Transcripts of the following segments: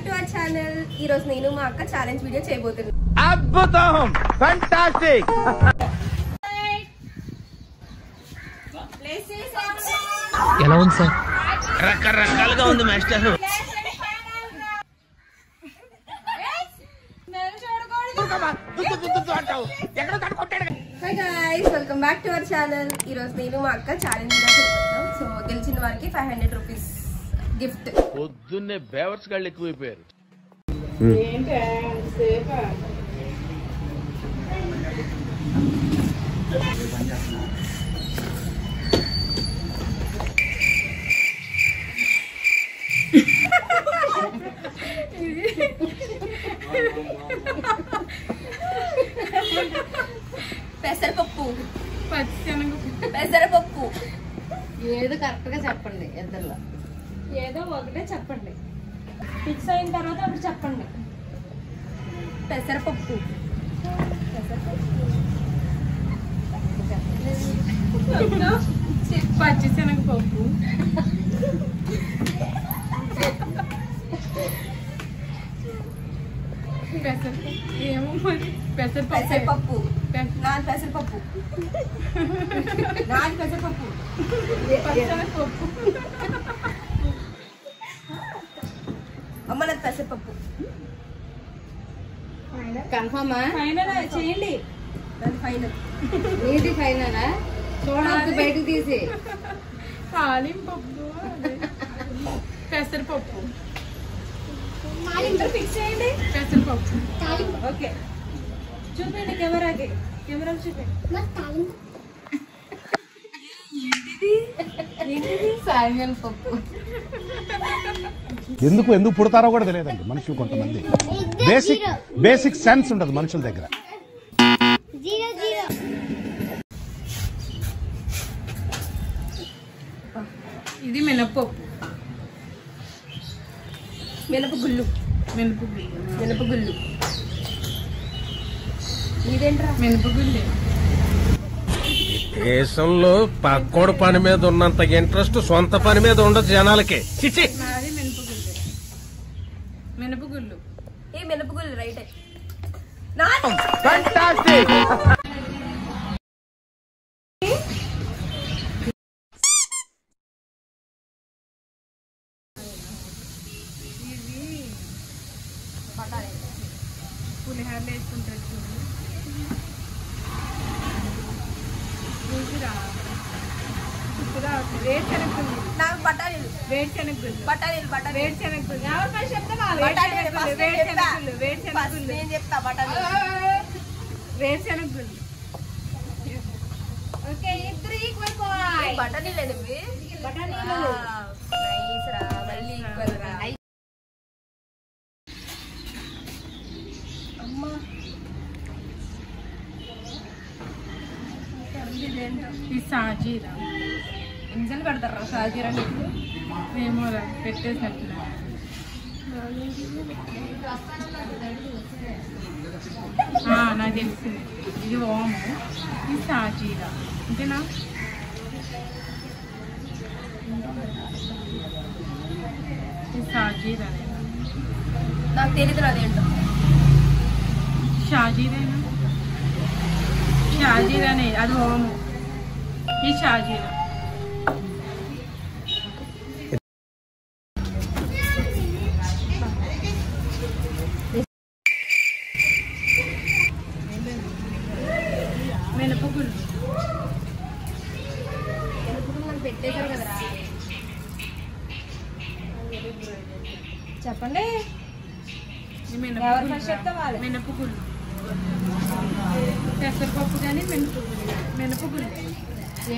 Back to our channel. ఈ రోజు నేను మా అక్క ఛాలెంజ్ వీడియో చేయబోతున్నాను. అద్భుతం, ఫెంటాస్టిక్. ఎలా ఉంది సార్? రకరకాలుగా ఉంది master. Hi guys, welcome back to our channel. ఈ రోజు నేను మా అక్క ఛాలెంజ్ వీడియో చేయబోతున్నాం. సో గెలిచిన వారికి 500 రూపీస్ గిఫ్ట్. పొద్దున్నే బేవర్స్ గాళ్ళు ఎక్కువైపోయారు. పెసరపప్పు, పెసరపప్పు. ఏదో కరెక్ట్ గా చెప్పండి. ఇద్దరులో ఏదో ఒకటే చెప్పండి. ఫిక్స్ అయిన తర్వాత అప్పుడు చెప్పండి. పెసరపప్పు, పచ్చిశనగపప్పు, ఏమో పెసరపప్పు, నాది పెసరపప్పు, నాది పెసరపప్పు, పచ్చనగపప్పు, అమ్మ నాది పెసరపప్పు. కన్ఫర్మా? ఫైనల్ చేయండి. నాది ఫైనల్. నీది ఫైనలా? చూడవద్దు బయటకు తీసి. తాలింపప్పు, పెసరపప్పు, ఫిక్స్ చేయండి. పెసరపప్పు. ఓకే, చూపండి కెమెరాకి. కెమెరా చూపండి. సాయంత్రం పప్పు. ఎందుకు పుడతారో కూడా తెలియదండి మనుషులు. కొంతమంది బేసిక్ సెన్స్ ఉండదు మనుషుల దగ్గర. ఇది మినప్పప్పు, మినపగుళ్ళు, మినపగుళ్ళు, మినపగుళ్ళు. ఇదేంట్రా? మినపగుళ్ళే. దేశంలో పక్కోడు పని మీద ఉన్నంత ఇంట్రెస్ట్ సొంత పని మీద ఉండదు జనాలకి. చిచి, నాది మినపగుళ్ళే. మినపగుళ్ళు. ఏ మినపగుళ్ళు రైట్. నాది ఫెంటాస్టిక్. పులిహోరలు వేసుకుంటారు చూడు. వేరుశనగగుళ్ళు, నాకు బఠానీలు, వేరుశనగగుళ్ళు, బఠానీలు, బఠానీలు. వేరుశనగగుళ్ళు. ఎవరు ఫస్ట్ చెప్తే వాళ్ళు. బఠానీలు first నేను చెప్తా. వేరుశనగగుళ్ళు, ఫస్ట్ వేరుశనగగుళ్ళు, నేను చెప్తా బఠానీలు. వేరుశనగగుళ్ళు. ఓకే, ఇద్దరు ఈక్వల్ బాయ్. బఠానీలు అనేవి. బఠానీలు. నైస్ రా, మళ్ళీ ఈక్వల్ రా. అమ్మా, ఈ సాజీరా. ఇంజన్ పెడతారా షాజీరా? ఏమోరా పెట్టేసినట్టున్నా. నాకు తెలిసింది. ఇది ఓము, ఇది సాజీరా. అంతేనా? ఇది సాజీరా. నాకు తెలియదు అదేంటో. షాజీరేనా? షాజీరానే, అది ఓము, ఈ షాజీరా. మినపగుళ్ళు. నాకు పెట్టేశారు కదరా. చెప్పండి. ఎవరు ఫస్ట్ చెప్తే వాళ్ళే. మినపగుళ్ళు, పెసరపప్పు కానీ మినపగుళ్ళు. మినపగుళ్ళు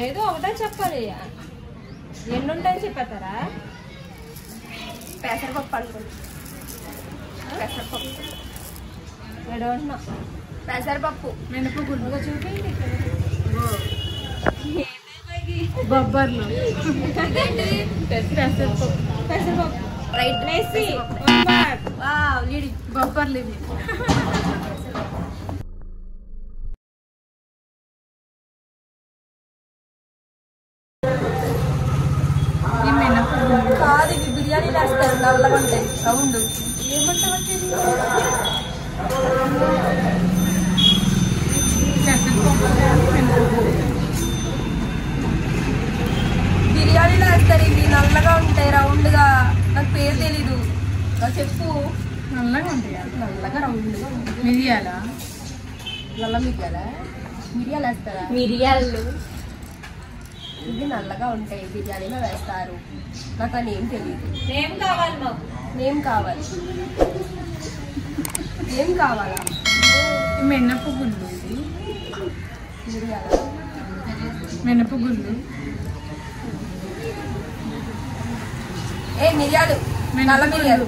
ఏదో ఒకటే చెప్పాలి. ఎన్ని ఉంటాయని చెప్పేస్తారా? పెసరపప్పు అనుకోండి. పెసరపప్పు. I don't know. పెసరపప్పు, మినపగుళ్ళు, చూపిండి. బొబ్బర్లు, పెసరపప్పు, పెసరపప్పు. రైట్. Messy, wow, leading. బొబ్బర్లు. ఇవి కాదు, ఇవి బిర్యానీ వేస్తారు నల్లగా ఉంటాయి రౌండ్. బిర్యానీలో వేస్తారు ఇవి, నల్లగా ఉంటాయి రౌండ్ గా. నాకు పేరు తెలీదు, చెప్పు. నల్లగా ఉంటాయా? నల్లగా రౌండ్ గా మిరియాలా? నల్ల మిరియాలా? మిరియాలు వేస్తారా? మిరియాలు ఇవి నల్లగా ఉంటాయి, బిర్యానీలో వేస్తారు. నాకు ఆ నేమ్ తెలియదు. ఏం కావాలి మాకు? నేమ్ కావాలి. ఏం కావాలా? మినప గుళ్ళు. ఇది మిరియాల మినప గుళ్ళు. మిరియాలు, నల్ల మిరియాలు.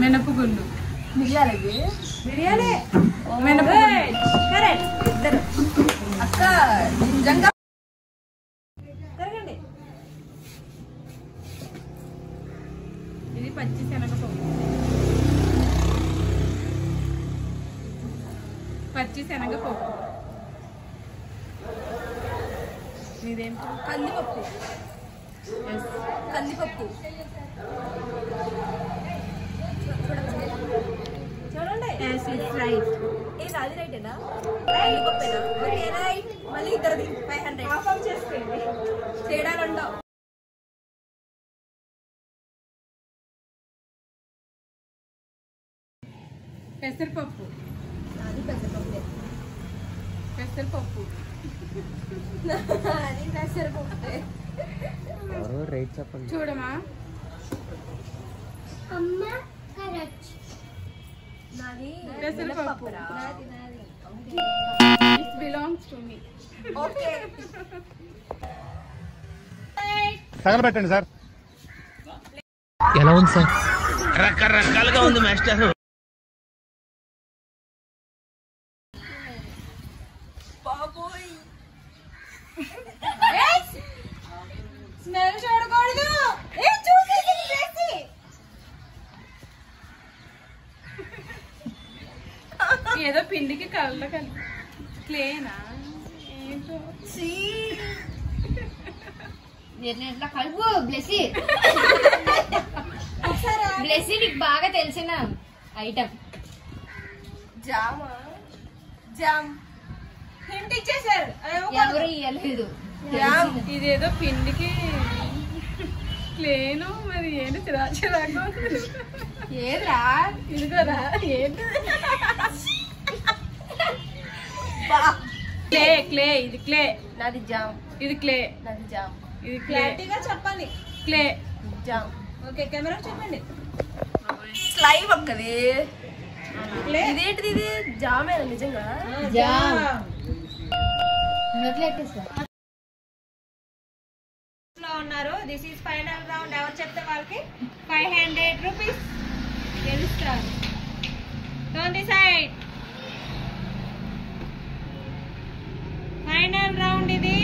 మినప గుళ్ళు. మిరియాలు ఇవి మిరియాలే. మినప ఇద్దరు అక్క నిజంగా జరగండి. ఇది పచ్చి శనగపప్పు. పచ్చి శనగపప్పు. ఇదేంటి? కందిపప్పు. ఎస్. కందిపప్పు చూడండి. Yes it's right. ఏది అది రైటేనా? కందిపప్పేనా? Okay right. మళ్ళీ ఇద్దరిది 500 హాఫ్ ఆఫ్ చేసుకోండి. తేడాలు ఉండవు. పెసరపప్పు. అది పెసరపప్పు. పెసరపప్పు. అది పెసరపప్పు. రేట్ చెప్పండి. చూడమా? నాది పెసరపప్పు. నాది నాది. It belongs to me. Okay తగలబెట్టండి సార్. ఎలా ఉంది సార్? రకరకాలుగా ఉంది మాస్టర్. బాబోయ్, స్మెల్ చూడకూడదు. ఏదో పిండికి కళ్ళ కలిపి క్లేనా ఏంటో. ఎట్లా కలుపు బ్లెస్సీ. బ్లెస్సీ నీకు బాగా తెలిసిన ఐటమ్. జామా? జామ్ హింట్ ఇచ్చేసారు. ఎవరు ఇవ్వలేదు. జామ్. ఇదేదో పిండికి క్లేను, మరి ఏంటి చిరాకు. ఏరా ఇది కదా ఏంటి? క్లే. క్లే. ఇది క్లే. నాది జామ్. ఇది క్లే. నాది జామ్. ఇది క్లే. చెప్పాలి. క్లే. జామ్. ఓకే కెమెరా చెప్పండి. స్లైమ్ అక్కది. ఇదేంటిది? ఇది జామేనా నిజంగా? ఉన్నారు. This is final round. ఎవరు చెప్తే వాళ్ళకి 500 రూపీస్ గెలుస్తారు. Don't decide. ఫైనల్ రౌండ్ ఇది.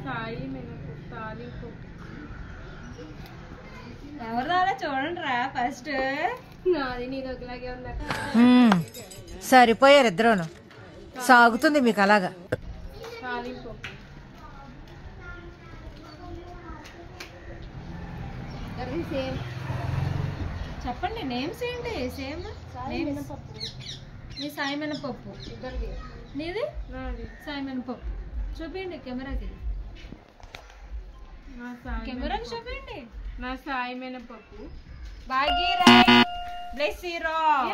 సాయి మినపప్పు తాలింపు. ఎవరు రాలే చూడండి రా ఫస్ట్. నాది నీది ఒకలాగే ఉందా? సరిపోయారు ఇద్దరును. సాగుతుంది మీకు అలాగా. తాలింపు. చెప్పండి నేమ్స్ ఏంటి? సేమ్ నీ సాయి మినపప్పు. నీది నాది సాయి మినపప్పు. చూపించండి కెమెరాకి. నా సాయి కెమెరాకి మినపప్పు. చూపించండి. నా సాయి మినపప్పు. భాగ్య రైట్. బ్లెస్సీ రాంగ్.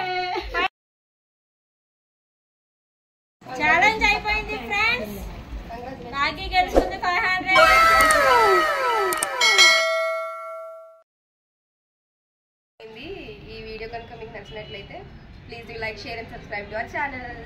ఛాలెంజ్ అయిపోయింది ఫ్రెండ్స్. భాగ్య గెలుచుకుంది 500. ఈ వీడియో కనుక మీకు నచ్చినట్లయితే please do like, share and subscribe to our channel.